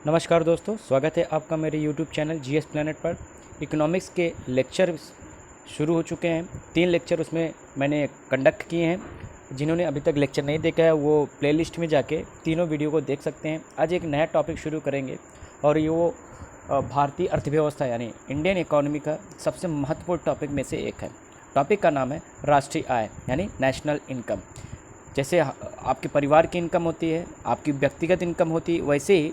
नमस्कार दोस्तों, स्वागत है आपका मेरे YouTube चैनल जीएस प्लैनेट पर। इकोनॉमिक्स के लेक्चर शुरू हो चुके हैं। 3 लेक्चर उसमें मैंने कंडक्ट किए हैं। जिन्होंने अभी तक लेक्चर नहीं देखा है वो प्लेलिस्ट में जाके तीनों वीडियो को देख सकते हैं। आज एक नया टॉपिक शुरू करेंगे और ये वो भारतीय अर्थव्यवस्था यानी इंडियन इकोनॉमी का सबसे महत्वपूर्ण टॉपिक में से एक है। टॉपिक का नाम है राष्ट्रीय आय यानी नेशनल इनकम। जैसे आपके परिवार की इनकम होती है, आपकी व्यक्तिगत इनकम होती है, वैसे ही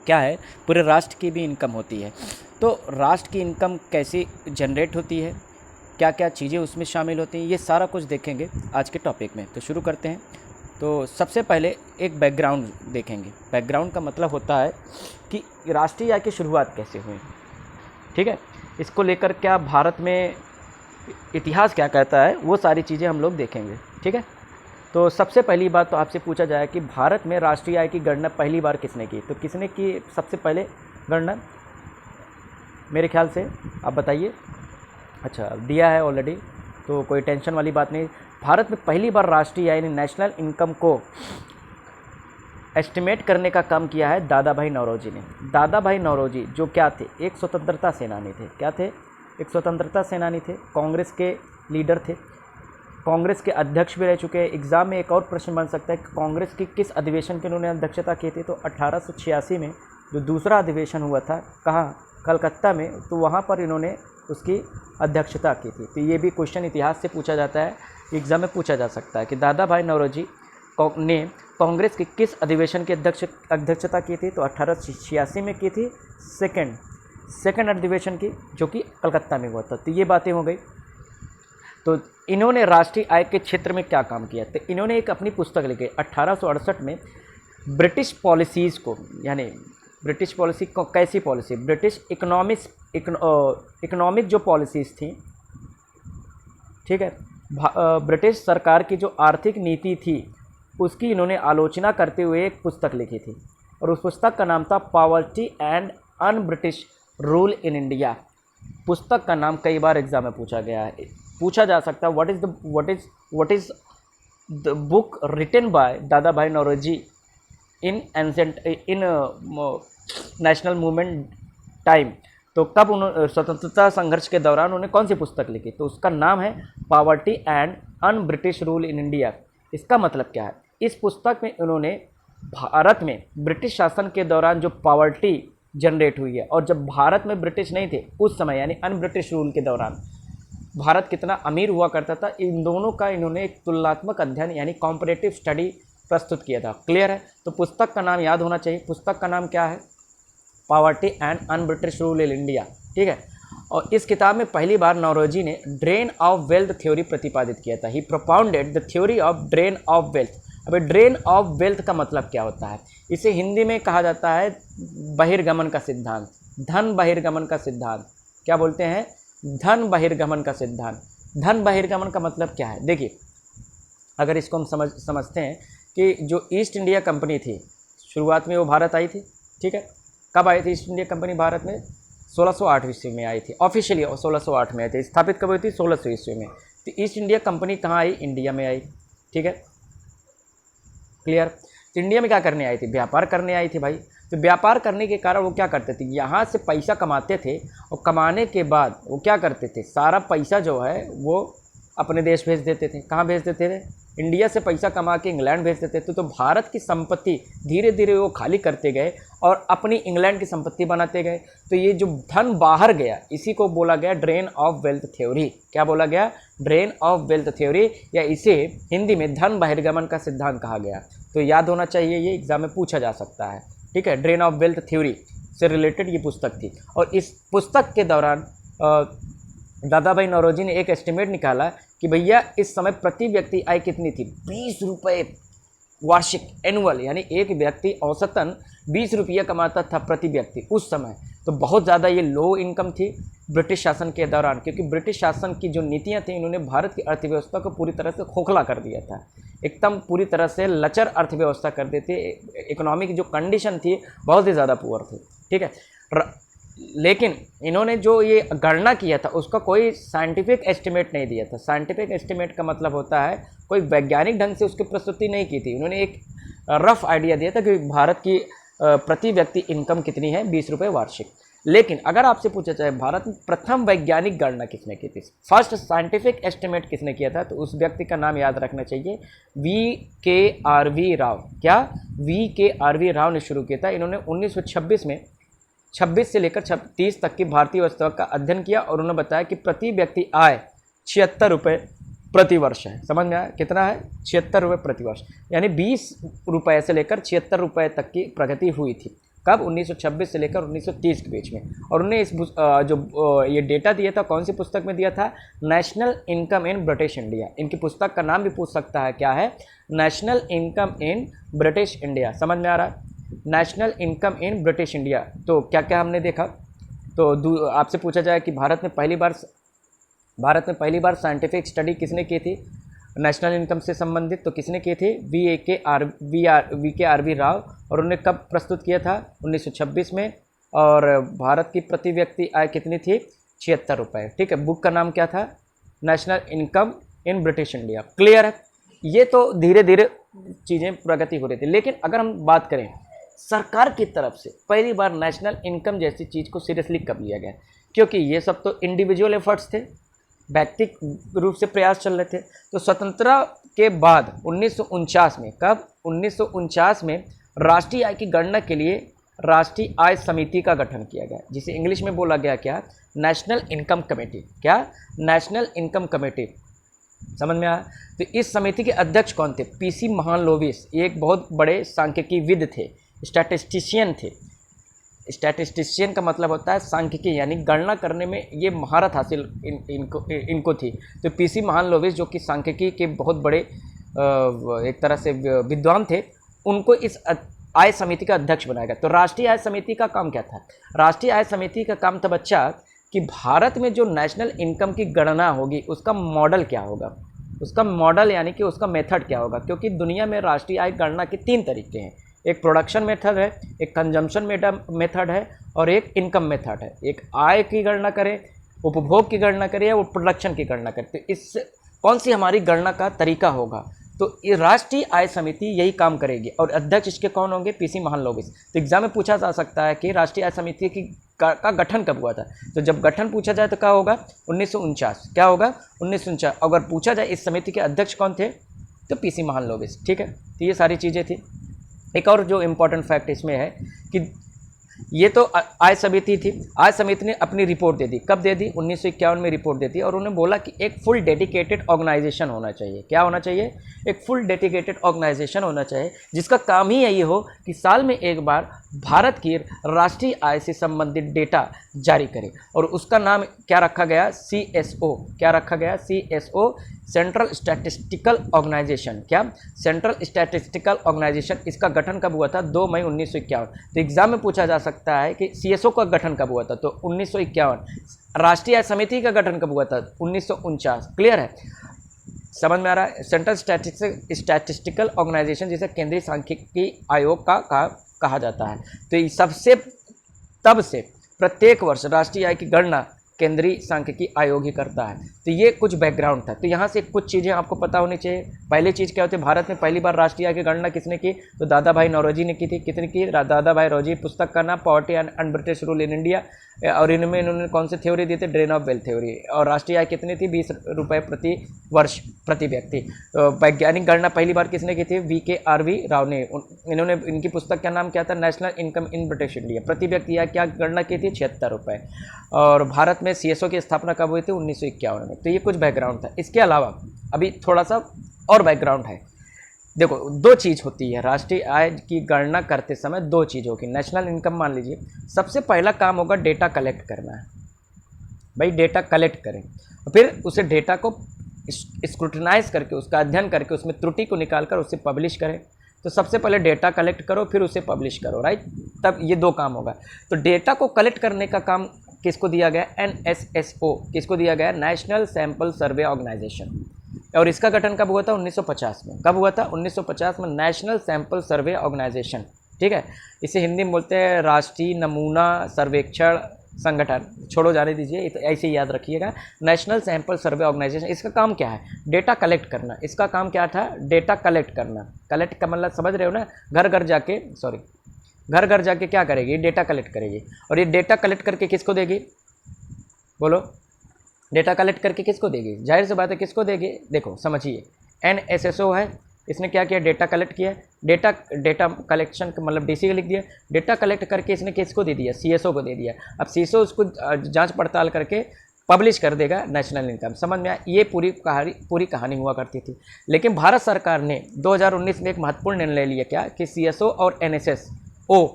क्या है पूरे राष्ट्र की भी इनकम होती है। तो राष्ट्र की इनकम कैसे जनरेट होती है, क्या क्या चीज़ें उसमें शामिल होती हैं, ये सारा कुछ देखेंगे आज के टॉपिक में। तो शुरू करते हैं। तो सबसे पहले एक बैकग्राउंड देखेंगे। बैकग्राउंड का मतलब होता है कि राष्ट्रीय आय की शुरुआत कैसे हुई, ठीक है। इसको लेकर क्या भारत में इतिहास क्या कहता है, वो सारी चीज़ें हम लोग देखेंगे, ठीक है। तो सबसे पहली बात तो आपसे पूछा जाए कि भारत में राष्ट्रीय आय की गणना पहली बार किसने की, तो किसने की सबसे पहले गणना, मेरे ख्याल से आप बताइए। अच्छा, दिया है ऑलरेडी, तो कोई टेंशन वाली बात नहीं। भारत में पहली बार राष्ट्रीय आय यानी नेशनल इनकम को एस्टिमेट करने का काम किया है दादा भाई नौरोजी ने। दादा भाई नौरोजी जो क्या थे, एक स्वतंत्रता सेनानी थे। क्या थे? एक स्वतंत्रता सेनानी थे, कांग्रेस के लीडर थे, कांग्रेस के अध्यक्ष भी रह चुके हैं। एग्ज़ाम में एक और प्रश्न बन सकता है कि कांग्रेस की किस अधिवेशन की उन्होंने अध्यक्षता की थी, तो 1886 में जो दूसरा अधिवेशन हुआ था, कहाँ, कलकत्ता में, तो वहाँ पर इन्होंने उसकी अध्यक्षता की थी। तो ये भी क्वेश्चन इतिहास से पूछा जाता है, एग्ज़ाम में पूछा जा सकता है कि दादा भाई नौरोजी ने कांग्रेस की किस अधिवेशन की अध्यक्षता की थी, तो 1886 में की थी, सेकेंड अधिवेशन की, जो कि कलकत्ता में हुआ था। तो ये बातें हो गई। तो इन्होंने राष्ट्रीय आय के क्षेत्र में क्या काम किया, तो इन्होंने एक अपनी पुस्तक लिखी 1868 में ब्रिटिश पॉलिसीज़ को, यानी ब्रिटिश पॉलिसी को, कैसी पॉलिसी, ब्रिटिश इकोनॉमिक जो पॉलिसीज़ थी, ठीक है, ब्रिटिश सरकार की जो आर्थिक नीति थी उसकी इन्होंने आलोचना करते हुए एक पुस्तक लिखी थी और उस पुस्तक का नाम था poverty and un British rule in India. पुस्तक का नाम कई बार एग्जाम में पूछा जा सकता है, what is the book written by Dadabhai Naoroji in national movement time. तो कब उन्होंने स्वतंत्रता संघर्ष के दौरान उन्होंने कौन सी पुस्तक लिखी, तो उसका नाम है poverty and un British rule in India. इसका मतलब क्या है, इस पुस्तक में उन्होंने भारत में ब्रिटिश शासन के दौरान जो पॉवर्टी जनरेट हुई है और जब भारत में ब्रिटिश नहीं थे उस समय, यानी अन ब्रिटिश रूल के दौरान भारत कितना अमीर हुआ करता था, इन दोनों का इन्होंने एक तुलनात्मक अध्ययन यानी कॉम्परेटिव स्टडी प्रस्तुत किया था। क्लियर है? तो पुस्तक का नाम याद होना चाहिए। पुस्तक का नाम क्या है? Poverty and un British rule in India, ठीक है। और इस किताब में पहली बार नौरोजी ने ड्रेन ऑफ वेल्थ थ्योरी प्रतिपादित किया था। He propounded the theory of drain of wealth. अब ड्रेन ऑफ वेल्थ का मतलब क्या होता है? इसे हिंदी में कहा जाता है बहिर्गमन का सिद्धांत, धन बहिर्गमन का सिद्धांत। क्या बोलते हैं? धन बहिर्गमन का सिद्धांत। धन बहिर्गमन का मतलब क्या है? देखिए, अगर इसको हम समझते हैं कि जो ईस्ट इंडिया कंपनी थी, शुरुआत में वो भारत आई थी, ठीक है। कब आई थी ईस्ट इंडिया कंपनी भारत में? 1608 ईस्वी में आई थी, ऑफिशियली 1608 में आई थी। स्थापित कब हुई थी? 1600 ईस्वी में। तो ईस्ट इंडिया कंपनी कहाँ आई? इंडिया में आई, ठीक है। क्लियर? तो इंडिया में क्या करने आई थी? व्यापार करने आई थी भाई। तो व्यापार करने के कारण वो क्या करते थे, यहाँ से पैसा कमाते थे और कमाने के बाद वो क्या करते थे, सारा पैसा जो है वो अपने देश भेज देते थे। कहाँ भेज देते थे? इंडिया से पैसा कमा के इंग्लैंड भेज देते थे। तो भारत की संपत्ति धीरे धीरे वो खाली करते गए और अपनी इंग्लैंड की संपत्ति बनाते गए। तो ये जो धन बाहर गया, इसी को बोला गया ड्रेन ऑफ वेल्थ थ्योरी। क्या बोला गया? ड्रेन ऑफ वेल्थ थ्योरी, या इसे हिंदी में धन बहिर्गमन का सिद्धांत कहा गया। तो याद होना चाहिए, ये एग्जाम में पूछा जा सकता है, ठीक है। ड्रेन ऑफ वेल्थ थ्योरी से रिलेटेड ये पुस्तक थी। और इस पुस्तक के दौरान दादा भाई नौरोजी ने एक एस्टिमेट निकाला कि भैया इस समय प्रति व्यक्ति आय कितनी थी? 20 रुपये वार्षिक, एनुअल, यानी एक व्यक्ति औसतन 20 रुपया कमाता था प्रति व्यक्ति उस समय। तो बहुत ज़्यादा ये लो इनकम थी ब्रिटिश शासन के दौरान, क्योंकि ब्रिटिश शासन की जो नीतियाँ थी, इन्होंने भारत की अर्थव्यवस्था को पूरी तरह से खोखला कर दिया था, एकदम पूरी तरह से लचर अर्थव्यवस्था कर देती। इकोनॉमिक जो कंडीशन थी बहुत ही ज़्यादा पुअर थी, ठीक है। लेकिन इन्होंने जो ये गणना किया था उसका कोई साइंटिफिक एस्टिमेट नहीं दिया था। साइंटिफिक एस्टिमेट का मतलब होता है कोई वैज्ञानिक ढंग से उसकी प्रस्तुति नहीं की थी। उन्होंने एक रफ आइडिया दिया था कि भारत की प्रति व्यक्ति इनकम कितनी है, 20 रुपये वार्षिक। लेकिन अगर आपसे पूछा जाए भारत में प्रथम वैज्ञानिक गणना किसने की थी, फर्स्ट साइंटिफिक एस्टिमेट किसने किया था, तो उस व्यक्ति का नाम याद रखना चाहिए, VKRV राव। क्या, VKRV राव ने शुरू किया था। इन्होंने 1926 में 26 से लेकर 30 तक की भारतीय अर्थव्यवस्था का अध्ययन किया और उन्होंने बताया कि प्रति व्यक्ति आय 76 रुपये प्रति वर्ष है। समझ में आया, कितना है, 76 रुपये प्रति वर्ष, यानी 20 रुपये से लेकर 76 रुपये तक की प्रगति हुई थी। कब, 1926 से लेकर 1930 के बीच में। और उन्हें इस ये डेटा दिया था, कौन सी पुस्तक में दिया था, national income in British India. इनकी पुस्तक का नाम भी पूछ सकता है, क्या है, national income in British India. समझ में आ रहा है, national income in British India. तो क्या क्या हमने देखा, तो आपसे पूछा जाए कि भारत में पहली बार साइंटिफिक स्टडी किसने की थी नेशनल इनकम से संबंधित, तो किसने की थी, VKRV राव। और उन्होंने कब प्रस्तुत किया था, 1926 में। और भारत की प्रति व्यक्ति आय कितनी थी, 76 रुपये। ठीक है, बुक का नाम क्या था, national income in British India. Clear है, ये तो धीरे धीरे चीज़ें प्रगति हो रही थी। लेकिन अगर हम बात करें सरकार की तरफ से पहली बार नेशनल इनकम जैसी चीज़ को सीरियसली कब लिया गया, क्योंकि ये सब तो इंडिविजुअल एफर्ट्स थे, व्यक्तिगत रूप से प्रयास चल रहे थे। तो स्वतंत्रता के बाद 1949 में, कब, 1949 में राष्ट्रीय आय की गणना के लिए राष्ट्रीय आय समिति का गठन किया गया, जिसे इंग्लिश में बोला गया क्या, नेशनल इनकम कमेटी। क्या, नेशनल इनकम कमेटी। समझ में आया। तो इस समिति के अध्यक्ष कौन थे, PC महालनोबिस। ये एक बहुत बड़े सांख्यिकीविद थे, स्टैटिस्टिशियन थे। स्टैटिस्टिशियन का मतलब होता है सांख्यिकी, यानी गणना करने में ये महारत हासिल इनको थी। तो PC महालनोबिस जो कि सांख्यिकी के बहुत बड़े एक तरह से विद्वान थे, उनको इस आय समिति का अध्यक्ष बनाया गया। तो राष्ट्रीय आय समिति का काम क्या था, राष्ट्रीय आय समिति का काम था बच्चा कि भारत में जो नेशनल इनकम की गणना होगी उसका मॉडल क्या होगा, उसका मॉडल यानी कि उसका मेथड क्या होगा। क्योंकि दुनिया में राष्ट्रीय आय गणना के 3 तरीके हैं, एक प्रोडक्शन मेथड है, एक कंजम्पशन मेथड है और एक इनकम मेथड है। एक आय की गणना करें, उपभोग की गणना करें या प्रोडक्शन की गणना करें, तो इस कौन सी हमारी गणना का तरीका होगा। तो ये राष्ट्रीय आय समिति यही काम करेगी और अध्यक्ष इसके कौन होंगे, PC महालनोबिस। तो एग्जाम में पूछा जा सकता है कि राष्ट्रीय आय समिति का गठन कब हुआ था, तो जब गठन पूछा जाए तो क्या होगा, 1949। क्या होगा, 1949। अगर पूछा जाए इस समिति के अध्यक्ष कौन थे, तो PC महालनोबिस। ठीक है, तो ये सारी चीज़ें थी। एक और जो इम्पोर्टेंट फैक्ट इसमें है कि ये तो आय समिति थी, आय समिति ने अपनी रिपोर्ट दे दी। कब दे दी, 1951 में रिपोर्ट देती है। और उन्होंने बोला कि एक फुल डेडिकेटेड ऑर्गेनाइजेशन होना चाहिए। क्या होना चाहिए, एक फुल डेडिकेटेड ऑर्गेनाइजेशन होना चाहिए, जिसका काम ही यही हो कि साल में एक बार भारत की राष्ट्रीय आय से संबंधित डेटा जारी करे। और उसका नाम क्या रखा गया, CSO। क्या रखा गया, CSO, सेंट्रल स्टैटिस्टिकल ऑर्गेनाइजेशन। क्या, सेंट्रल स्टैटिस्टिकल ऑर्गेनाइजेशन। इसका गठन कब हुआ था, 2 मई 1951। तो एग्जाम में पूछा जा सकता है कि CSO का गठन कब हुआ था, तो 1951। राष्ट्रीय आय समिति का गठन कब हुआ था, 1949। क्लियर है, समझ में आ रहा है। सेंट्रल स्टैटिस्टिकल ऑर्गेनाइजेशन जिसे केंद्रीय सांख्यिकी आयोग का कहा जाता है। तो ये तब से प्रत्येक वर्ष राष्ट्रीय आय की गणना केंद्रीय सांख्यिकी आयोग ही करता है। तो ये कुछ बैकग्राउंड था। तो यहाँ से कुछ चीज़ें आपको पता होनी चाहिए। पहली चीज़ क्या होती है, भारत में पहली बार राष्ट्रीय आय की गणना किसने की, तो दादा भाई नौरोजी ने की थी। कितने की, दादा भाई नौरोजी। पुस्तक का नाम poverty and British rule in India. और इनमें इन्होंने कौन सी थ्योरी दी थी, ड्रेन ऑफ वेल्थ थ्योरी। और राष्ट्रीय आय कितनी थी, 20 रुपये प्रति वर्ष प्रति व्यक्ति। तो वैज्ञानिक गणना पहली बार किसने की थी, VKRV राव ने। इन्होंने, इनकी पुस्तक का नाम क्या था, national income in British India. प्रति व्यक्ति आय क्या गणना की थी, 76 रुपये। और भारत में CSO की स्थापना कब हुई थी, 1951 में। तो ये कुछ बैकग्राउंड था। इसके अलावा अभी थोड़ा सा और बैकग्राउंड है। देखो, 2 चीज़ होती है राष्ट्रीय आय की गणना करते समय, 2 चीज़ होगी। नेशनल इनकम मान लीजिए, सबसे पहला काम होगा डेटा कलेक्ट करना है। भाई डेटा कलेक्ट करें, फिर उसे डेटा को स्क्रूटिनाइज करके, उसका अध्ययन करके, उसमें त्रुटि को निकाल कर उसे पब्लिश करें। तो सबसे पहले डेटा कलेक्ट करो, फिर उसे पब्लिश करो, राइट। तब ये 2 काम होगा। तो डेटा को कलेक्ट करने का काम किसको दिया गया, NSSO। किसको दिया गया, नेशनल सैंपल सर्वे ऑर्गेनाइजेशन। और इसका गठन कब हुआ था, 1950 में। कब हुआ था, 1950 में, नेशनल सैंपल सर्वे ऑर्गेनाइजेशन। ठीक है, इसे हिंदी में बोलते हैं राष्ट्रीय नमूना सर्वेक्षण संगठन। छोड़ो, जाने दीजिए, तो ऐसे ही याद रखिएगा, नेशनल सैंपल सर्वे ऑर्गेनाइजेशन। इसका काम क्या है, डेटा कलेक्ट करना। इसका काम क्या था, डेटा कलेक्ट करना। कलेक्ट का मतलब समझ रहे हो ना, घर घर जाके, घर घर जाके क्या करेगी, डेटा कलेक्ट करेगी। और ये डेटा कलेक्ट करके किसको देगी, बोलो, डेटा कलेक्ट करके किसको देगी, जाहिर सी बात है किसको देगी। देखो समझिए, NSSO है, इसने क्या किया, डेटा कलेक्ट किया, डेटा कलेक्शन मतलब DC लिख दिया, डेटा कलेक्ट करके इसने किसको दे दिया, CSO को दे दिया। अब CSO उसको जांच पड़ताल करके पब्लिश कर देगा नेशनल इनकम। समझ में आया, ये पूरी कहानी हुआ करती थी। लेकिन भारत सरकार ने 2019 में एक महत्वपूर्ण निर्णय लिया, क्या कि CSO और NSSO,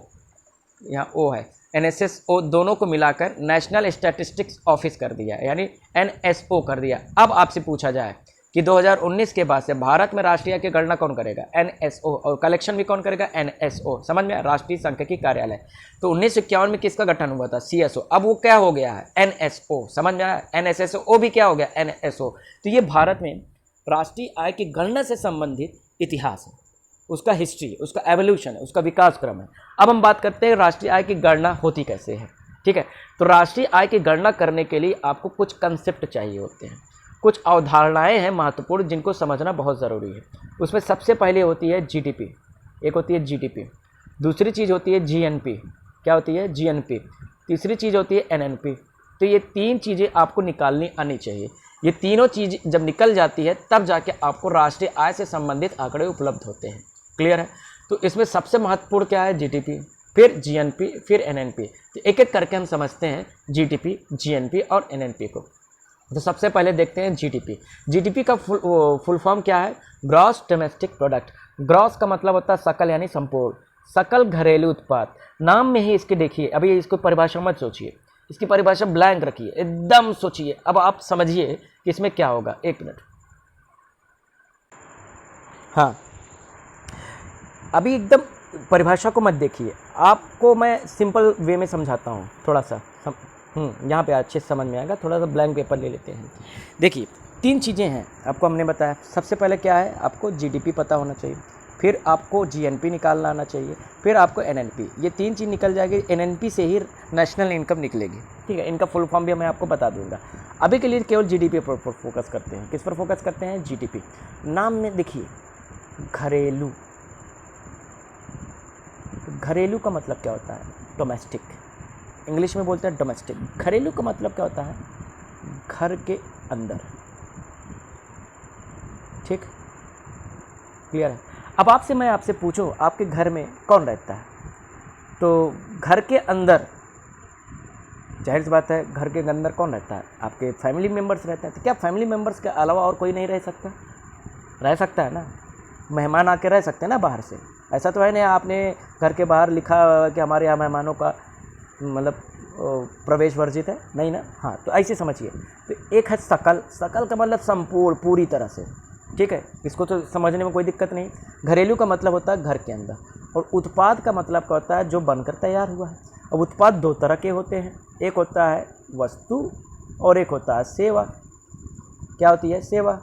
यहाँ O है, NSSO दोनों को मिलाकर नेशनल स्टैटिस्टिक्स ऑफिस कर दिया, यानी NSO कर दिया। अब आपसे पूछा जाए कि 2019 के बाद से भारत में राष्ट्रीय आय की गणना कौन करेगा, NSO, और कलेक्शन भी कौन करेगा, NSO। समझ में, राष्ट्रीय सांख्यिकी कार्यालय। तो 1951 में किसका गठन हुआ था, CSO, अब वो क्या हो गया है, NSO। समझ में आया, NSSO भी क्या हो गया, NSO। तो ये भारत में राष्ट्रीय आय की गणना से संबंधित इतिहास है, उसका हिस्ट्री, उसका एवोल्यूशन है, उसका विकास क्रम है। अब हम बात करते हैं राष्ट्रीय आय की गणना होती कैसे है। ठीक है, तो राष्ट्रीय आय की गणना करने के लिए आपको कुछ कंसेप्ट चाहिए होते हैं, कुछ अवधारणाएं हैं महत्वपूर्ण जिनको समझना बहुत ज़रूरी है। उसमें सबसे पहले होती है GDP, एक होती है GDP, दूसरी चीज़ होती है GNP, क्या होती है, GNP, तीसरी चीज़ होती है NNP। तो ये तीन चीज़ें आपको निकालनी आनी चाहिए। ये तीनों चीज़ जब निकल जाती है तब जाके आपको राष्ट्रीय आय से संबंधित आंकड़े उपलब्ध होते हैं। क्लियर है, तो इसमें सबसे महत्वपूर्ण क्या है, GDP, फिर GNP, फिर NNP। तो एक एक करके हम समझते हैं GDP, GNP और NNP को। तो सबसे पहले देखते हैं GDP। GDP का फुल फॉर्म क्या है, ग्रॉस डोमेस्टिक प्रोडक्ट। ग्रॉस का मतलब होता है सकल, यानी संपूर्ण, सकल घरेलू उत्पाद। नाम में ही इसके देखिए, अभी इसको परिभाषा मत सोचिए, इसकी परिभाषा ब्लैंक रखिए, एकदम सोचिए। अब आप समझिए कि इसमें क्या होगा, एक मिनट। हाँ, अभी एकदम परिभाषा को मत देखिए, आपको मैं सिंपल वे में समझाता हूँ थोड़ा सा। यहाँ पे अच्छे से समझ में आएगा। थोड़ा सा ब्लैंक पेपर ले लेते हैं। देखिए, तीन चीज़ें हैं आपको हमने बताया। सबसे पहले क्या है, आपको GDP पता होना चाहिए, फिर आपको GNP निकालना आना चाहिए, फिर आपको NNP। ये तीन चीज़ निकल जाएगी, NNP से ही नेशनल इनकम निकलेगी। ठीक है, इनका फुल फॉर्म भी मैं आपको बता दूंगा। अभी के लिए केवल GDP पर फोकस करते हैं। किस पर फोकस करते हैं, GDP। नाम में देखिए घरेलू, घरेलू का मतलब क्या होता है, डोमेस्टिक, इंग्लिश में बोलते हैं डोमेस्टिक। घरेलू का मतलब क्या होता है, घर के अंदर। ठीक, क्लियर है। अब मैं आपसे पूछूं, आपके घर में कौन रहता है, तो घर के अंदर जाहिर सी बात है, घर के अंदर कौन रहता है, आपके फैमिली मेम्बर्स रहते हैं। तो क्या फैमिली मेम्बर्स के अलावा और कोई नहीं रह सकता, रह सकता है ना, मेहमान आके रह सकते हैं ना बाहर से। ऐसा तो है नहीं आपने घर के बाहर लिखा कि हमारे यहाँ मेहमानों का मतलब प्रवेश वर्जित है, नहीं ना। हाँ, तो ऐसे समझिए। तो एक है सकल, सकल का मतलब संपूर्ण, पूरी तरह से। ठीक है, इसको तो समझने में कोई दिक्कत नहीं। घरेलू का मतलब होता है घर के अंदर, और उत्पाद का मतलब क्या होता है, जो बनकर तैयार हुआ है। अब उत्पाद दो तरह के होते हैं, एक होता है वस्तु और एक होता है सेवा। क्या होती है, सेवा।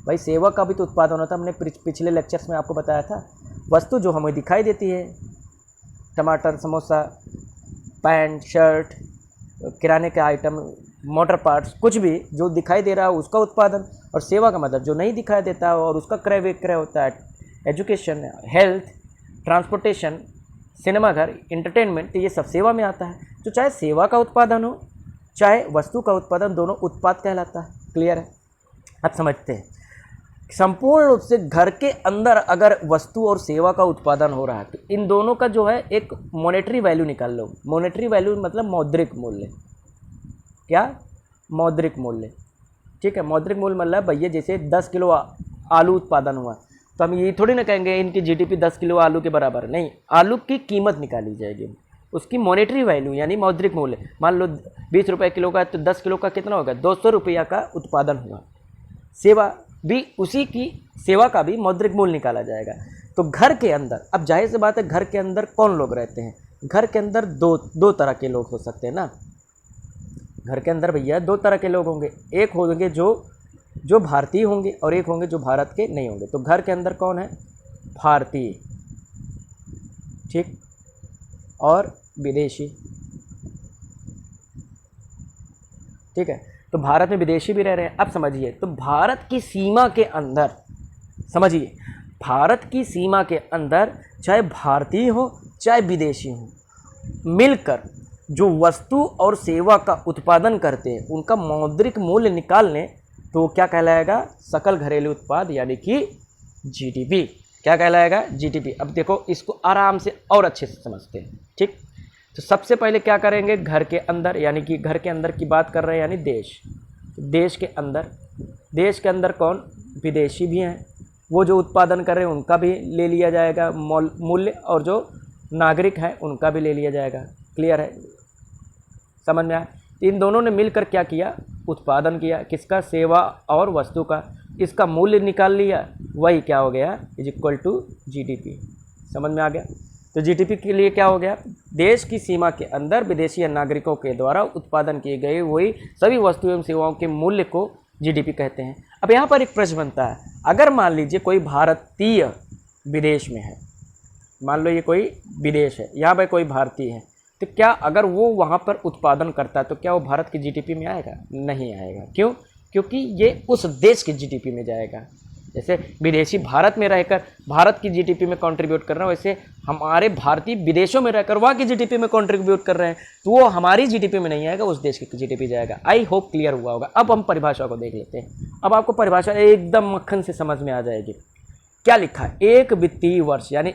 भाई सेवा का भी तो उत्पादन होता है, हमने पिछले लेक्चर्स में आपको बताया था। वस्तु जो हमें दिखाई देती है, टमाटर, समोसा, पैंट, शर्ट, किराने के आइटम, मोटर पार्ट्स, कुछ भी जो दिखाई दे रहा है उसका उत्पादन। और सेवा का मतलब जो नहीं दिखाई देता और उसका क्रय विक्रय होता है। एजुकेशन, हेल्थ, ट्रांसपोर्टेशन, सिनेमाघर, इंटरटेनमेंट, ये सब सेवा में आता है। तो चाहे सेवा का उत्पादन हो चाहे वस्तु का उत्पादन, दोनों उत्पाद कहलाता है। क्लियर है, अब समझते हैं। संपूर्ण रूप से घर के अंदर अगर वस्तु और सेवा का उत्पादन हो रहा है तो इन दोनों का जो है एक मॉनेटरी वैल्यू निकाल लो। मॉनेटरी वैल्यू मतलब मौद्रिक मूल्य। क्या, मौद्रिक मूल्य। ठीक है, मौद्रिक मूल्य मतलब भैया जैसे 10 किलो आलू उत्पादन हुआ तो हम ये थोड़ी ना कहेंगे इनकी GDP 10 किलो आलू के बराबर, नहीं, आलू की कीमत निकाली जाएगी, उसकी मॉनेटरी वैल्यू यानी मौद्रिक मूल्य। मान लो 20 रुपये किलो का है तो 10 किलो का कितना होगा, 200 रुपया का उत्पादन हुआ। सेवा भी, उसी की सेवा का भी मौद्रिक मूल्य निकाला जाएगा। तो घर के अंदर, अब जाहिर सी बात है घर के अंदर कौन लोग रहते हैं, घर के अंदर दो तरह के लोग हो सकते हैं ना। घर के अंदर भैया दो तरह के लोग होंगे, एक होंगे जो भारतीय होंगे और एक होंगे जो भारत के नहीं होंगे। तो घर के अंदर कौन है, भारतीय, ठीक, और विदेशी। ठीक है, तो भारत में विदेशी भी रह रहे हैं। अब समझिए, तो भारत की सीमा के अंदर, समझिए, भारत की सीमा के अंदर चाहे भारतीय हो चाहे विदेशी हो, मिलकर जो वस्तु और सेवा का उत्पादन करते हैं उनका मौद्रिक मूल्य निकाल लें तो क्या कहलाएगा? सकल घरेलू उत्पाद यानी कि जीडीपी। क्या कहलाएगा? जीडीपी। अब देखो इसको आराम से और अच्छे से समझते हैं, ठीक। तो सबसे पहले क्या करेंगे, घर के अंदर, यानी कि घर के अंदर की बात कर रहे हैं यानी देश। देश के अंदर कौन? विदेशी भी हैं, वो जो उत्पादन कर रहे हैं उनका भी ले लिया जाएगा मूल्य, और जो नागरिक हैं उनका भी ले लिया जाएगा। क्लियर है? समझ में आया? इन दोनों ने मिलकर क्या किया? उत्पादन किया। किसका? सेवा और वस्तु का। इसका मूल्य निकाल लिया, वही क्या हो गया? Is equal to GDP. समझ में आ गया? तो जीडीपी के लिए क्या हो गया? देश की सीमा के अंदर विदेशी या नागरिकों के द्वारा उत्पादन किए गए वही सभी वस्तु एवं सेवाओं के मूल्य को जीडीपी कहते हैं। अब यहाँ पर एक प्रश्न बनता है, अगर मान लीजिए कोई भारतीय विदेश में है, मान लो ये कोई विदेश है, यहाँ पर कोई भारतीय है, तो क्या अगर वो वहाँ पर उत्पादन करता है तो क्या वो भारत की जीडीपी में आएगा? नहीं आएगा। क्यों? क्योंकि ये उस देश की जीडीपी में जाएगा। जैसे विदेशी भारत में रहकर भारत की जीडीपी में कंट्रीब्यूट कर रहे हैं, वैसे हमारे भारतीय विदेशों में रहकर वहाँ की जीडीपी में कंट्रीब्यूट कर रहे हैं, तो वो हमारी जीडीपी में नहीं आएगा, उस देश की जीडीपी जाएगा। आई होप क्लियर हुआ होगा। अब हम परिभाषा को देख लेते हैं। अब आपको परिभाषा एकदम मक्खन से समझ में आ जाएगी। क्या लिखा है? एक वित्तीय वर्ष यानी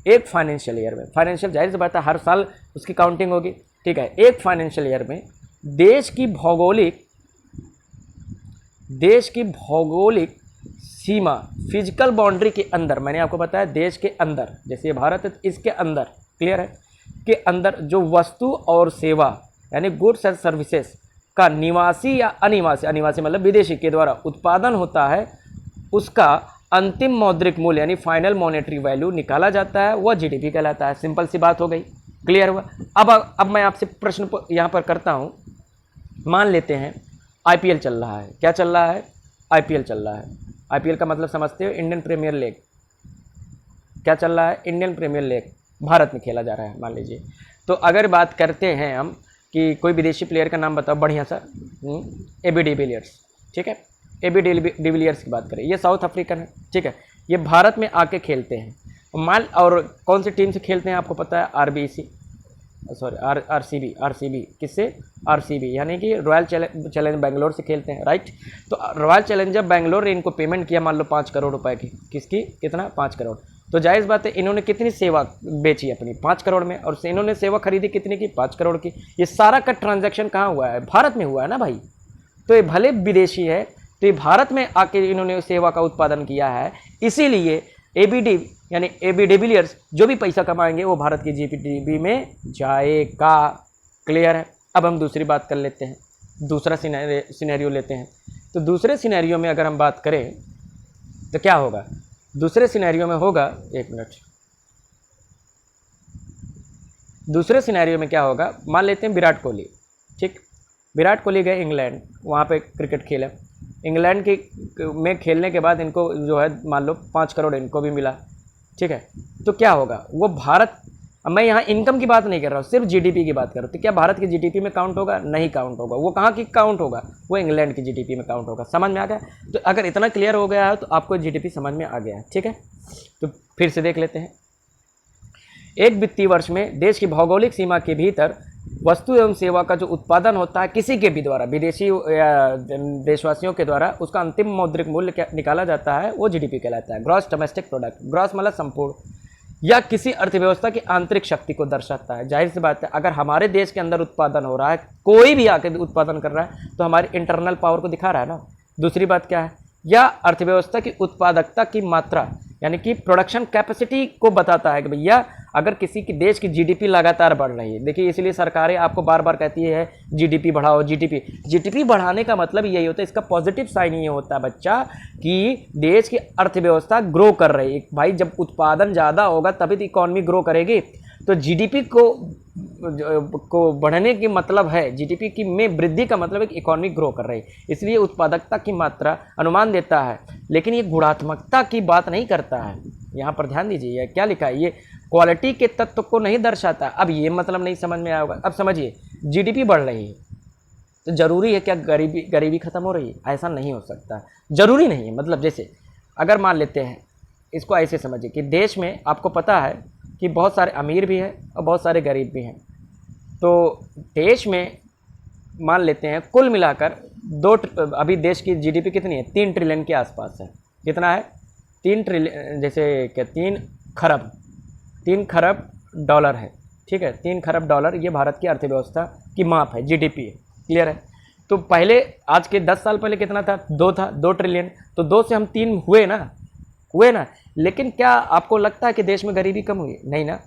एक फाइनेंशियल ईयर में, फाइनेंशियल जाहिर सी बात है हर साल उसकी काउंटिंग होगी, ठीक है। एक फाइनेंशियल ईयर में देश की भौगोलिक सीमा, फिजिकल बाउंड्री के अंदर, मैंने आपको बताया देश के अंदर, जैसे ये भारत है इसके अंदर, क्लियर है, के अंदर जो वस्तु और सेवा यानी गुड्स एंड सर्विसेज का निवासी या अनिवासी, अनिवासी मतलब विदेशी के द्वारा उत्पादन होता है, उसका अंतिम मौद्रिक मूल्य यानी फाइनल मॉनेटरी वैल्यू निकाला जाता है, वह जीडीपी कहलाता है। सिंपल सी बात हो गई, क्लियर हुआ। अब मैं आपसे प्रश्न यहाँ पर करता हूँ। मान लेते हैं आईपीएल चल रहा है। क्या चल रहा है? आईपीएल चल रहा है। आईपीएल का मतलब समझते हो? Indian premier league. क्या चल रहा है? इंडियन प्रीमियर लीग भारत में खेला जा रहा है मान लीजिए। तो अगर बात करते हैं हम कि कोई विदेशी प्लेयर का नाम बताओ बढ़िया सा, एबी डिविलियर्स, ठीक है। एबी डिविलियर्स की बात करें, ये साउथ अफ्रीकन है, ठीक है। ये भारत में आके खेलते हैं और कौन सी टीम से खेलते हैं आपको पता है? आरसीबी। किससे? आरसीबी यानी कि रॉयल चैलेंजर बेंगलोर से खेलते हैं, राइट। तो रॉयल चैलेंजर बेंगलोर ने इनको पेमेंट किया मान लो 5 करोड़ रुपए की। किसकी? कितना? 5 करोड़। तो जायज़ बात है इन्होंने कितनी सेवा बेची अपनी? 5 करोड़ में, और इन्होंने सेवा खरीदी कितने की? 5 करोड़ की। ये सारा का ट्रांजैक्शन कहाँ हुआ है? भारत में हुआ है ना भाई। तो ये भले विदेशी है, तो ये भारत में आके इन्होंने सेवा का उत्पादन किया है, इसीलिए एबी डिविलियर्स जो भी पैसा कमाएंगे वो भारत की जीडीपी में जाएगा। क्लियर है? अब हम दूसरी बात कर लेते हैं, दूसरा सिनेरियो लेते हैं। तो दूसरे सिनेरियो में अगर हम बात करें तो क्या होगा? दूसरे सिनेरियो में होगा, एक मिनट, दूसरे सिनेरियो में क्या होगा? मान लेते हैं विराट कोहली, ठीक। विराट कोहली गए इंग्लैंड, वहाँ पे क्रिकेट खेले। इंग्लैंड में खेलने के बाद इनको जो है मान लो 5 करोड़ इनको भी मिला, ठीक है। तो क्या होगा? वो भारत, अब मैं यहाँ इनकम की बात नहीं कर रहा हूँ, सिर्फ जीडीपी की बात कर रहा हूँ। तो क्या भारत की जीडीपी में काउंट होगा? नहीं काउंट होगा। वो कहाँ की काउंट होगा? वो इंग्लैंड की जीडीपी में काउंट होगा। समझ में आ गया? तो अगर इतना क्लियर हो गया है तो आपको जीडीपी समझ में आ गया है, ठीक है। तो फिर से देख लेते हैं। एक वित्तीय वर्ष में देश की भौगोलिक सीमा के भीतर वस्तु एवं सेवा का जो उत्पादन होता है किसी के भी द्वारा, विदेशी या देशवासियों के द्वारा, उसका अंतिम मौद्रिक मूल्य निकाला जाता है, वो जीडीपी कहलाता है। ग्रॉस डोमेस्टिक प्रोडक्ट, ग्रॉस मतलब संपूर्ण, या किसी अर्थव्यवस्था की आंतरिक शक्ति को दर्शाता है। जाहिर सी बात है अगर हमारे देश के अंदर उत्पादन हो रहा है, कोई भी आके उत्पादन कर रहा है, तो हमारी इंटरनल पावर को दिखा रहा है ना। दूसरी बात क्या है? या अर्थव्यवस्था की उत्पादकता की मात्रा यानी कि प्रोडक्शन कैपेसिटी को बताता है कि भैया अगर किसी की देश की जीडीपी लगातार बढ़ रही है। देखिए इसलिए सरकारें आपको बार बार कहती है जीडीपी बढ़ाओ, जीडीपी बढ़ाने का मतलब यही होता है, इसका पॉजिटिव साइन ये होता है बच्चा कि देश की अर्थव्यवस्था ग्रो कर रही है। भाई जब उत्पादन ज़्यादा होगा तभी तो इकॉनमी ग्रो करेगी। तो जीडीपी को बढ़ने की मतलब है, जीडीपी की में वृद्धि का मतलब है कि इकॉनमी ग्रो कर रही है। इसलिए उत्पादकता की मात्रा अनुमान देता है, लेकिन ये गुणात्मकता की बात नहीं करता है। यहाँ पर ध्यान दीजिए क्या लिखा है, ये क्वालिटी के तत्व को नहीं दर्शाता। अब ये मतलब नहीं समझ में आया होगा। अब समझिए जीडीपी बढ़ रही है तो जरूरी है क्या गरीबी खत्म हो रही है? ऐसा नहीं हो सकता, जरूरी नहीं है। मतलब जैसे अगर मान लेते हैं इसको ऐसे समझिए कि देश में आपको पता है कि बहुत सारे अमीर भी हैं और बहुत सारे गरीब भी हैं। तो देश में मान लेते हैं कुल मिलाकर अभी देश की जीडीपी कितनी है, 3 ट्रिलियन के आसपास है। कितना है? 3 ट्रिलियन, जैसे क्या, 3 खरब डॉलर है। ठीक है, 3 खरब डॉलर ये भारत की अर्थव्यवस्था की माप है, जीडीपी है। क्लियर है? तो पहले, आज के 10 साल पहले कितना था? 2 था, 2 ट्रिलियन। तो 2 से हम 3 हुए ना। लेकिन क्या आपको लगता है कि देश में गरीबी कम हुई? नहीं ना,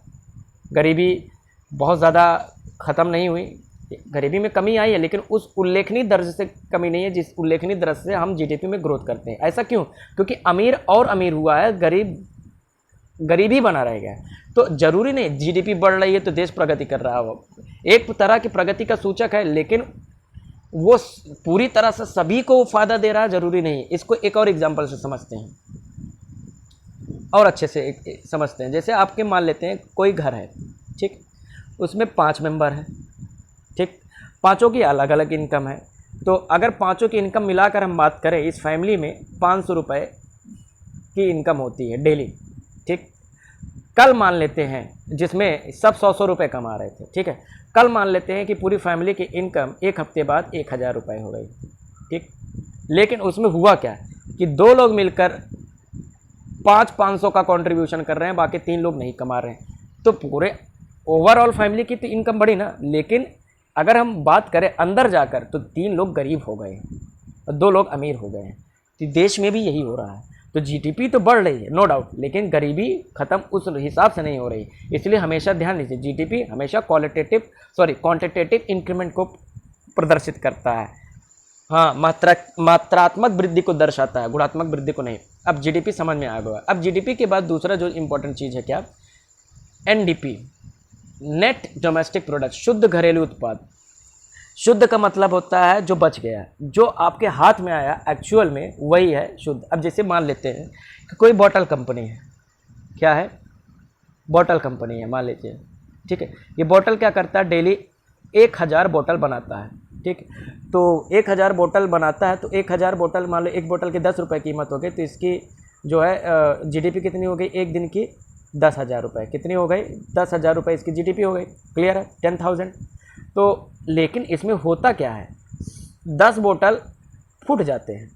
गरीबी बहुत ज़्यादा ख़त्म नहीं हुई। गरीबी में कमी आई है, लेकिन उस उल्लेखनीय दर से कमी नहीं है जिस उल्लेखनीय दर से हम जीडीपी में ग्रोथ करते हैं। ऐसा क्यों? क्योंकि अमीर और अमीर हुआ है, गरीब ही बना रहेगा। तो जरूरी नहीं जीडीपी बढ़ रही है तो देश प्रगति कर रहा हो, एक तरह की प्रगति का सूचक है, लेकिन वो पूरी तरह से सभी को फ़ायदा दे रहा है, जरूरी नहीं। इसको एक और एग्जाम्पल से समझते हैं और अच्छे से समझते हैं। जैसे आपके मान लेते हैं कोई घर है, ठीक, उसमें 5 मेंबर हैं, ठीक, पाँचों की अलग अलग इनकम है। तो अगर पाँचों की इनकम मिलाकर हम बात करें, इस फैमिली में 500 रुपये की इनकम होती है डेली। ठीक, कल मान लेते हैं जिसमें सब 100 रुपये कमा रहे थे। ठीक है, कल मान लेते हैं कि पूरी फैमिली की इनकम एक हफ्ते बाद 1000 रुपये हो गई। ठीक, लेकिन उसमें हुआ क्या कि 2 लोग मिलकर 500 का कंट्रीब्यूशन कर रहे हैं, बाकी 3 लोग नहीं कमा रहे हैं। तो पूरे ओवरऑल फैमिली की तो इनकम बढ़ी ना, लेकिन अगर हम बात करें अंदर जाकर तो 3 लोग गरीब हो गए और 2 लोग अमीर हो गए हैं। तो देश में भी यही हो रहा है। तो जीडीपी तो बढ़ रही है, नो डाउट, लेकिन गरीबी ख़त्म उस हिसाब से नहीं हो रही। इसलिए हमेशा ध्यान दीजिए, जीडीपी हमेशा क्वांटिटेटिव इंक्रीमेंट को प्रदर्शित करता है। हाँ, मात्रात्मक वृद्धि को दर्शाता है, गुणात्मक वृद्धि को नहीं। अब जीडीपी समझ में आ गया। अब जीडीपी के बाद दूसरा जो इंपॉर्टेंट चीज़ है क्या? एनडीपी, नेट डोमेस्टिक प्रोडक्ट, शुद्ध घरेलू उत्पाद। शुद्ध का मतलब होता है जो बच गया, जो आपके हाथ में आया एक्चुअल में, वही है शुद्ध। अब जैसे मान लेते हैं कि कोई बॉटल कंपनी है, क्या है? बॉटल कंपनी है मान लीजिए। ठीक है, ये बॉटल क्या करता है? डेली 1000 बोतल बनाता है। ठीक, तो 1000 बोतल बनाता है, तो 1000 बोतल, मान लो एक बोतल की 10 रुपये कीमत हो गई, तो इसकी जो है जीडीपी कितनी हो गई? एक दिन की 10,000 रुपये। कितनी हो गई? 10,000 रुपये इसकी जीडीपी हो गई। क्लियर है? 10,000। तो लेकिन इसमें होता क्या है, 10 बोतल फूट जाते हैं,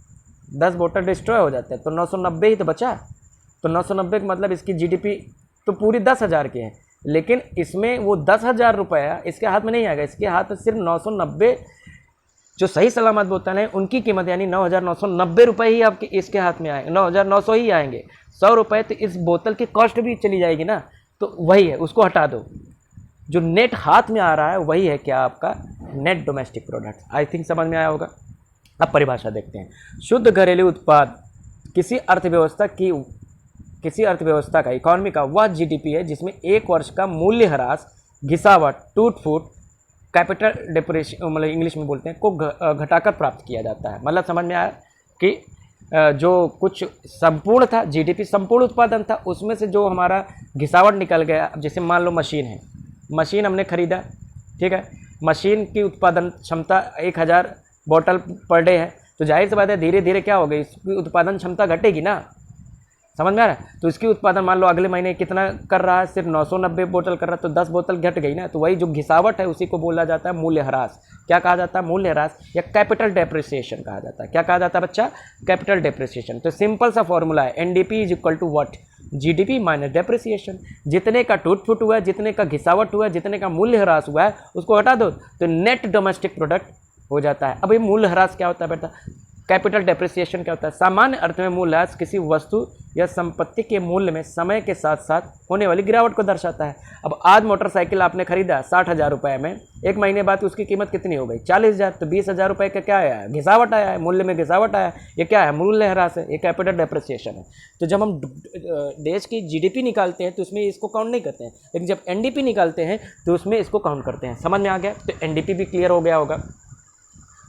10 बोतल डिस्ट्रॉय हो जाते हैं, तो 990 ही तो बचा। तो 990 का मतलब इसकी जीडीपी तो पूरी 10,000 की है, लेकिन इसमें वो 10,000 रुपया इसके हाथ में नहीं आएगा। इसके हाथ में सिर्फ 990 जो सही सलामत बोतल है उनकी कीमत, यानी 9,990 रुपये ही आपके इसके हाथ में आएंगे, 9,900 ही आएंगे। 100 रुपये तो इस बोतल की कॉस्ट भी चली जाएगी ना, तो वही है, उसको हटा दो। जो नेट हाथ में आ रहा है वही है क्या? आपका net domestic product. I think समझ में आया होगा। अब परिभाषा देखते हैं। शुद्ध घरेलू उत्पाद किसी अर्थव्यवस्था का, इकॉनमी का वह जीडीपी है जिसमें एक वर्ष का मूल्यह्रास, घिसावट, टूट फूट, कैपिटल डेप्रिसिएशन, मतलब इंग्लिश में बोलते हैं, को घटाकर प्राप्त किया जाता है। मतलब समझ में आया कि जो कुछ संपूर्ण था, जीडीपी संपूर्ण उत्पादन था, उसमें से जो हमारा घिसावट निकल गया। अब जैसे मान लो मशीन है, मशीन हमने खरीदा, ठीक है, मशीन की उत्पादन क्षमता 1000 बोतल पर डे है, तो जाहिर सी बात है धीरे धीरे क्या हो गई, इसकी उत्पादन क्षमता घटेगी ना। समझ में आ रहा है? तो इसकी उत्पादन मान लो अगले महीने कितना कर रहा है, सिर्फ 990 बोतल कर रहा है, तो 10 बोतल घट गई ना। तो वही जो घिसावट है उसी को बोला जाता है मूल्यह्रास। क्या कहा जाता है? मूल्यह्रास, या कैपिटल डेप्रिसिएशन कहा जाता है। क्या कहा जाता है बच्चा? Capital depreciation. तो सिंपल सा फॉर्मूला है, NDP is equal to what? GDP minus depreciation. जितने का टूट फूट हुआ है, जितने का घिसावट हुआ है, जितने का मूल्यह्रास हुआ है, उसको हटा दो तो नेट डोमेस्टिक प्रोडक्ट हो जाता है। अब ये मूल्यह्रास क्या होता है बेटा? कैपिटल डेप्रिसिएशन क्या होता है? सामान्य अर्थ में मूल्यह्रास किसी वस्तु या संपत्ति के मूल्य में समय के साथ साथ होने वाली गिरावट को दर्शाता है। अब आज मोटरसाइकिल आपने खरीदा 60,000 रुपये में, एक महीने बाद उसकी कीमत कितनी हो गई? 40,000। तो 20,000 रुपये का क्या आया है? घिसावट आया है, मूल्य में घिसावट आया है। ये क्या है? मूल्यह्रास है, ये कैपिटल डेप्रिसिएशन है। तो जब हम देश की जीडीपी निकालते हैं तो उसमें इसको काउंट नहीं करते हैं, लेकिन जब एनडीपी निकालते हैं तो उसमें इसको काउंट करते हैं। समझ में आ गया? तो एनडीपी भी क्लियर हो गया होगा।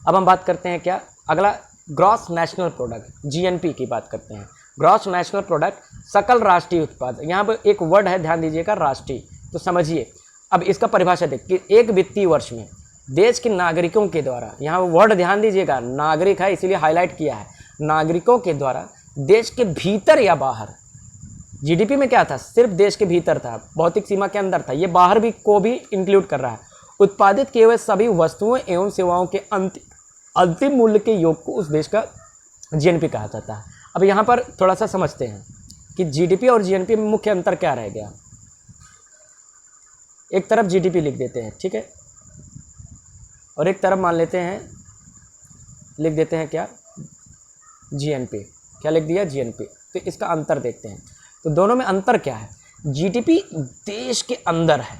अब हम बात करते हैं क्या? अगला ग्रॉस नेशनल प्रोडक्ट, जीएनपी की बात करते हैं। ग्रॉस नेशनल प्रोडक्ट, सकल राष्ट्रीय उत्पाद। यहाँ पर एक वर्ड है, ध्यान दीजिएगा, राष्ट्रीय। तो समझिए, अब इसका परिभाषा देखिए, एक वित्तीय वर्ष में देश के नागरिकों के द्वारा, यहाँ वर्ड ध्यान दीजिएगा, नागरिक है इसीलिए हाईलाइट किया है, नागरिकों के द्वारा देश के भीतर या बाहर जीडीपी में क्या था, सिर्फ देश के भीतर था, भौतिक सीमा के अंदर था, ये बाहर भी को भी इंक्लूड कर रहा है। उत्पादित किए हुए सभी वस्तुओं एवं सेवाओं के अंतिम मूल्य के योग को उस देश का जीएनपी कहा जाता है। अब यहाँ पर थोड़ा सा समझते हैं कि जीडीपी और जीएनपी में मुख्य अंतर क्या रह गया। एक तरफ जीडीपी लिख देते हैं, ठीक है, और एक तरफ मान लेते हैं, लिख देते हैं क्या, जीएनपी। क्या लिख दिया, जीएनपी। तो इसका अंतर देखते हैं। तो दोनों में अंतर क्या है, जीडीपी देश के अंदर है,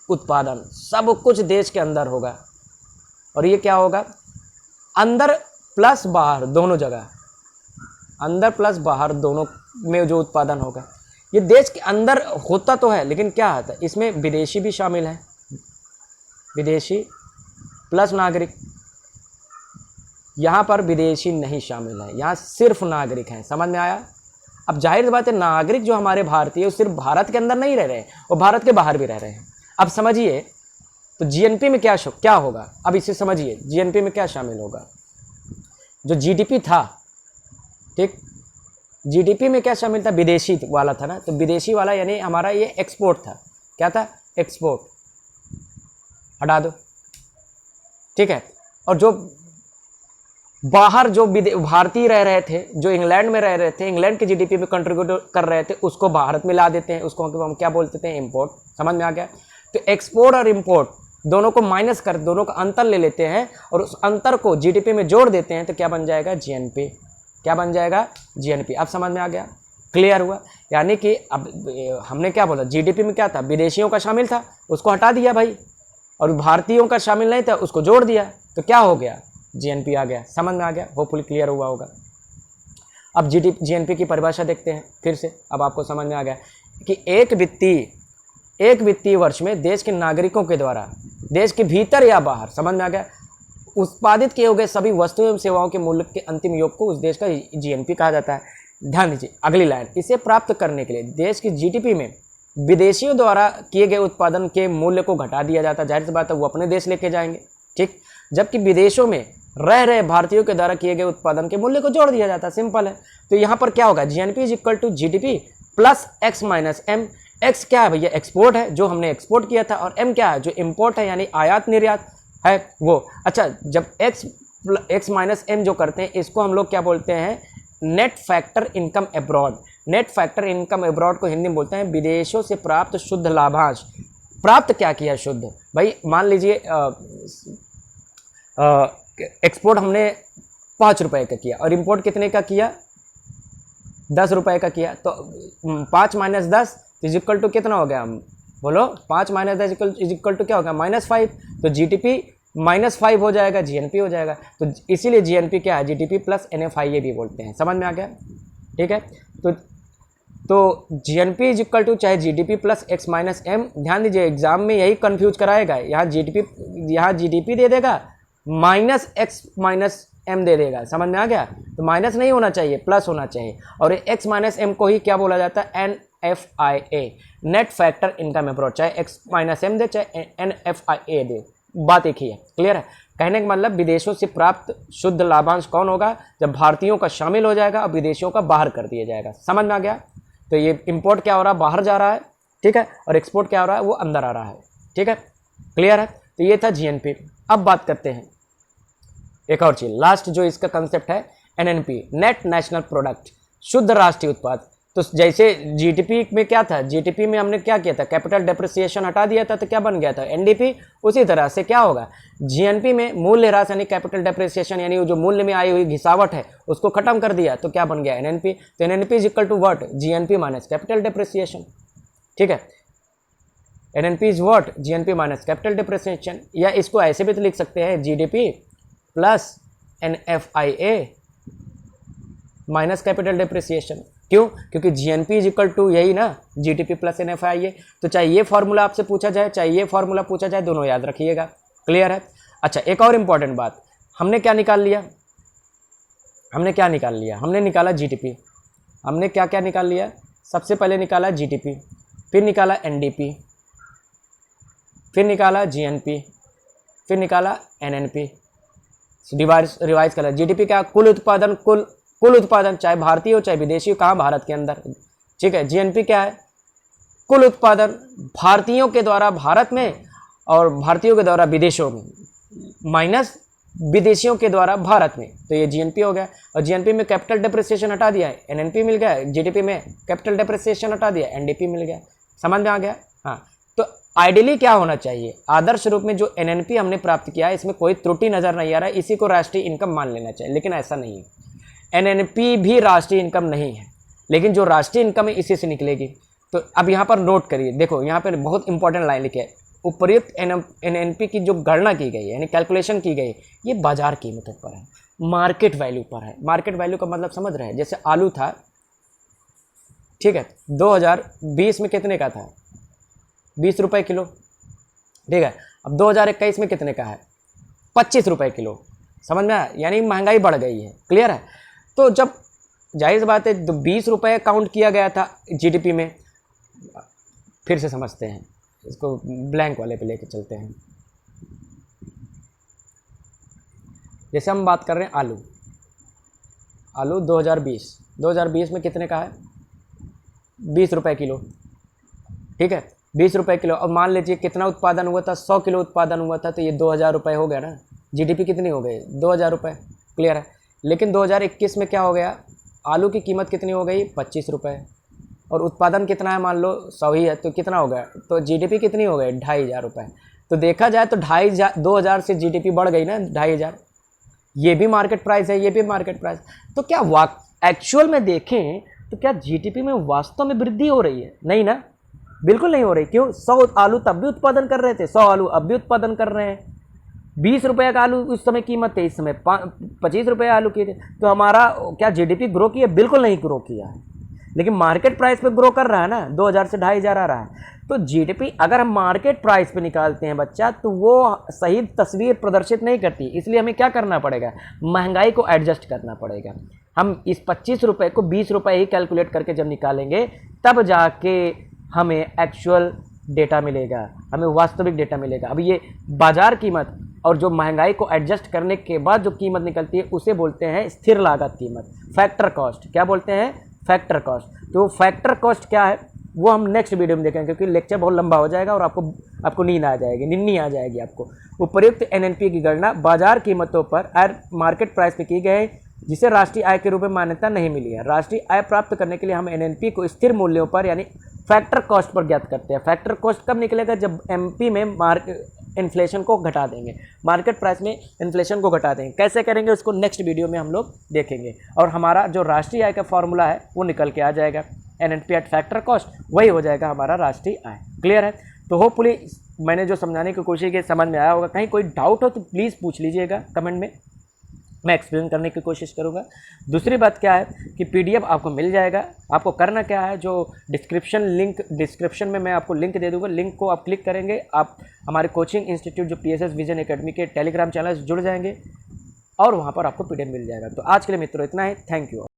उत्पादन सब कुछ देश के अंदर होगा, और ये क्या होगा, अंदर प्लस बाहर दोनों जगह, अंदर प्लस बाहर दोनों में जो उत्पादन होगा, ये देश के अंदर होता तो है, लेकिन क्या होता है, इसमें विदेशी भी शामिल है, विदेशी प्लस नागरिक। यहाँ पर विदेशी नहीं शामिल है, यहाँ सिर्फ नागरिक हैं। समझ में आया। अब जाहिर बात है, नागरिक जो हमारे भारतीय वो सिर्फ भारत के अंदर नहीं रह रहे हैं, वो भारत के बाहर भी रह रहे हैं। अब समझिए, तो जीएनपी में क्या होगा, अब इसे समझिए, जीएनपी में क्या शामिल होगा, जो जीडीपी था, ठीक, जीडीपी में क्या शामिल था, विदेशी वाला था ना, तो विदेशी वाला यानी हमारा ये एक्सपोर्ट था। क्या था, एक्सपोर्ट, हटा दो, ठीक है। और जो बाहर जो भारतीय रह रहे थे, जो इंग्लैंड में रह रहे थे, इंग्लैंड के जीडीपी में कंट्रीब्यूट कर रहे थे, उसको भारत में ला देते हैं, उसको हम क्या बोलते थे, इंपोर्ट। समझ में आ गया। तो एक्सपोर्ट और इंपोर्ट दोनों को माइनस कर, दोनों का अंतर ले लेते हैं और उस अंतर को जीडीपी में जोड़ देते हैं, तो क्या बन जाएगा, जीएनपी। क्या बन जाएगा, जीएनपी। अब समझ में आ गया, क्लियर हुआ। यानी कि अब हमने क्या बोला, जीडीपी में क्या था, विदेशियों का शामिल था, उसको हटा दिया भाई, और भारतीयों का शामिल नहीं था, उसको जोड़ दिया, तो क्या हो गया, जीएनपी आ गया। समझ में आ गया, होपफुली क्लियर हुआ होगा। अब जीएनपी की परिभाषा देखते हैं फिर से। अब आपको समझ में आ गया कि एक वित्तीय वर्ष में देश के नागरिकों के द्वारा देश के भीतर या बाहर, समझ में आ गया, उत्पादित किए गए सभी वस्तुओं एवं सेवाओं के मूल्य के अंतिम योग को उस देश का जीएनपी कहा जाता है। ध्यान दीजिए अगली लाइन, इसे प्राप्त करने के लिए देश की जीडीपी में विदेशियों द्वारा किए गए उत्पादन के मूल्य को घटा दिया जाता है। जाहिर सी बात है, वो अपने देश लेके जाएंगे, ठीक, जबकि विदेशों में रह रहे भारतीयों के द्वारा किए गए उत्पादन के मूल्य को जोड़ दिया जाता है। सिंपल है। तो यहाँ पर क्या होगा, GNP is equal to GDP plus X minus M. X क्या है भैया, एक्सपोर्ट है, जो हमने एक्सपोर्ट किया था, और एम क्या है, जो इम्पोर्ट है, यानी आयात निर्यात है वो। अच्छा, जब एक्स माइनस एम जो करते हैं, इसको हम लोग क्या बोलते हैं, net factor income abroad. Net factor income abroad को हिंदी में बोलते हैं विदेशों से प्राप्त शुद्ध लाभांश। प्राप्त क्या किया, शुद्ध। भाई मान लीजिए एक्सपोर्ट हमने 5 रुपए का किया और इंपोर्ट कितने का किया, 10 रुपए का किया, तो 5 माइनस 10 इज इक्वल टू कितना हो गया, हम बोलो, 5 माइनस 10 इज इक्वल टू क्या होगा, -5। तो जीडीपी -5 हो जाएगा, जीएनपी हो जाएगा। तो इसीलिए जीएनपी क्या है, जीडीपी प्लस एनएफआईए भी बोलते हैं। समझ में आ गया, ठीक है। तो जीएनपी इज इक्वल टू चाहे GDP plus X minus M. ध्यान दीजिए, एग्जाम में यही कंफ्यूज कराएगा, यहाँ जीडीपी दे देगा, माइनस एक्स माइनस एम दे देगा। समझ में आ गया। तो माइनस नहीं होना चाहिए, प्लस होना चाहिए, और एक्स माइनस एम को ही क्या बोला जाता है, NFIA, net factor income abroad. चाहे एक्स माइनस एम दे, चाहे NFIA दे, बात एक ही है। क्लियर है। कहने का मतलब विदेशों से प्राप्त शुद्ध लाभांश कौन होगा, जब भारतीयों का शामिल हो जाएगा और विदेशियों का बाहर कर दिया जाएगा। समझ में आ गया। तो ये इंपोर्ट क्या हो रहा है, बाहर जा रहा है, ठीक है, और एक्सपोर्ट क्या हो रहा है, वो अंदर आ रहा है, ठीक है, क्लियर है। तो ये था जीएनपी। अब बात करते हैं एक और चीज, लास्ट जो इसका कंसेप्ट है, एनएनपी, नेट नेशनल प्रोडक्ट, शुद्ध राष्ट्रीय उत्पाद। तो जैसे जीडीपी में क्या था, जीडीपी में हमने क्या किया था, कैपिटल डेप्रिसिएशन हटा दिया था, तो क्या बन गया था, एनडीपी। उसी तरह से क्या होगा, जीएनपी में मूल्य ह्रास यानी कैपिटल डेप्रिसिएशन, यानी जो मूल्य में आई हुई घिसावट है उसको खत्म कर दिया, तो क्या बन गया, एनएनपी। तो NNP is equal to what, GNP minus capital depreciation, ठीक है। NNP is what, GNP minus capital depreciation. या इसको ऐसे भी तो लिख सकते हैं, GDP plus NFIA minus capital depreciation. क्यों, क्योंकि जीएनपी इज इक्वल टू यही ना, जीडीपी प्लस एनएफआईए। तो चाहे ये फॉर्मूला आपसे पूछा जाए, चाहे ये फॉर्मूला पूछा जाए, दोनों याद रखिएगा। क्लियर है। अच्छा, एक और इंपॉर्टेंट बात, हमने क्या निकाल लिया, हमने निकाला जीडीपी। हमने क्या क्या निकाल लिया, सबसे पहले निकाला जीडीपी, फिर निकाला एनडीपी, फिर निकाला जीएनपी, फिर निकाला एनएनपी। रिवाइज करा, जीडीपी क्या, कुल उत्पादन, कुल उत्पादन, चाहे भारतीय हो चाहे विदेशी हो, कहाँ, भारत के अंदर, ठीक है। जीएनपी क्या है? कुल उत्पादन भारतीयों के द्वारा भारत में और भारतीयों के द्वारा विदेशों में माइनस विदेशियों के द्वारा भारत में, तो ये जीएनपी हो गया। और जीएनपी में कैपिटल डेप्रिसिएशन हटा दिया है, एनएनपी मिल गया। जीडीपी में कैपिटल डेप्रिसिएशन हटा दिया, एनडीपी मिल गया। समझ में आ गया? हाँ, तो आइडियली क्या होना चाहिए? आदर्श रूप में जो एनएनपी हमने प्राप्त किया है इसमें कोई त्रुटि नजर नहीं आ रहा है, इसी को राष्ट्रीय इनकम मान लेना चाहिए, लेकिन ऐसा नहीं है। एनएनपी भी राष्ट्रीय इनकम नहीं है, लेकिन जो राष्ट्रीय इनकम है इसी से निकलेगी। तो अब यहाँ पर नोट करिए, देखो यहाँ पर बहुत इंपॉर्टेंट लाइन लिखे है, उपयुक्त एनएनपी की जो गणना की गई है यानी कैलकुलेशन की गई है, ये बाजार कीमतों पर है, मार्केट वैल्यू पर है। मार्केट वैल्यू का मतलब समझ रहे हैं? जैसे आलू था, ठीक है, 2020 में कितने का था? 20 रुपये किलो, ठीक है। अब 2021 में कितने का है? 25 रुपये किलो। समझ में आया? यानी महंगाई बढ़ गई है। क्लियर है? तो जब जाहिर बात है 20 रुपये काउंट किया गया था जीडीपी में, फिर से समझते हैं इसको, ब्लैंक वाले पे लेके चलते हैं। जैसे हम बात कर रहे हैं आलू, आलू 2020 में कितने का है? 20 रुपये किलो, ठीक है, 20 रुपये किलो। और मान लीजिए कितना उत्पादन हुआ था? 100 किलो उत्पादन हुआ था, तो ये 2000 रुपये हो गया ना। जीडीपी कितनी हो गई? 2000 रुपये। क्लियर है? लेकिन 2021 में क्या हो गया? आलू की कीमत कितनी हो गई? 25 रुपये। और उत्पादन कितना है? मान लो 100 ही है, तो कितना हो गया? तो जीडीपी कितनी हो गई? 2500 रुपये। तो देखा जाए तो 2000 से जीडीपी बढ़ गई ना, 2500। ये भी मार्केट प्राइस है, ये भी मार्केट प्राइस। तो क्या एक्चुअल में देखें तो क्या जीडीपी में वास्तव में वृद्धि हो रही है? नहीं ना, बिल्कुल नहीं हो रही। क्यों? 100 आलू तब भी उत्पादन कर रहे थे, 100 आलू अब भी उत्पादन कर रहे हैं। 20 रुपये का आलू उस समय कीमत थी, इस समय 25 रुपये आलू की थी। तो हमारा क्या जीडीपी ग्रो किया? बिल्कुल नहीं ग्रो किया है, लेकिन मार्केट प्राइस पे ग्रो कर रहा है ना, 2000 से 2500 आ रहा है। तो जीडीपी अगर हम मार्केट प्राइस पे निकालते हैं बच्चा, तो वो सही तस्वीर प्रदर्शित नहीं करती। इसलिए हमें क्या करना पड़ेगा? महंगाई को एडजस्ट करना पड़ेगा। हम इस 25 रुपये को 20 रुपये ही कैलकुलेट करके जब निकालेंगे, तब जाके हमें एक्चुअल डेटा मिलेगा, हमें वास्तविक डेटा मिलेगा। अब ये बाजार कीमत और जो महंगाई को एडजस्ट करने के बाद जो कीमत निकलती है उसे बोलते हैं स्थिर लागत कीमत, फैक्टर कॉस्ट। क्या बोलते हैं? Factor cost. तो फैक्टर कॉस्ट क्या है वो हम नेक्स्ट वीडियो में देखेंगे, क्योंकि लेक्चर बहुत लंबा हो जाएगा और आपको नींद आ जाएगी, निन्नी आ जाएगी आपको। उपयुक्त एनएनपी की गणना बाजार कीमतों पर मार्केट प्राइस पे की गई, जिसे राष्ट्रीय आय के रूप में मान्यता नहीं मिली है। राष्ट्रीय आय प्राप्त करने के लिए हम एनएनपी को स्थिर मूल्यों पर यानी फैक्टर कॉस्ट पर ज्ञात करते हैं। फैक्टर कॉस्ट कब निकलेगा? जब एमपी में इन्फ्लेशन को घटा देंगे, मार्केट प्राइस में इन्फ्लेशन को घटा देंगे। कैसे करेंगे उसको नेक्स्ट वीडियो में हम लोग देखेंगे। और हमारा जो राष्ट्रीय आय का फॉर्मूला है वो निकल के आ जाएगा, एनएनपी एट फैक्टर कॉस्ट, वही हो जाएगा हमारा राष्ट्रीय आय। क्लियर है? तो होपफुली मैंने जो समझाने की कोशिश की समझ में आया होगा। कहीं कोई डाउट हो तो प्लीज़ पूछ लीजिएगा कमेंट में, मैं एक्सप्लेन करने की कोशिश करूँगा। दूसरी बात क्या है कि पीडीएफ आपको मिल जाएगा। आपको करना क्या है, जो डिस्क्रिप्शन में मैं आपको लिंक दे दूँगा, लिंक को आप क्लिक करेंगे, आप हमारे कोचिंग इंस्टीट्यूट जो पीएसएस विजन एकेडमी के टेलीग्राम चैनल से जुड़ जाएंगे और वहाँ पर आपको पीडीएफ मिल जाएगा। तो आज के लिए मित्रों इतना ही। Thank you.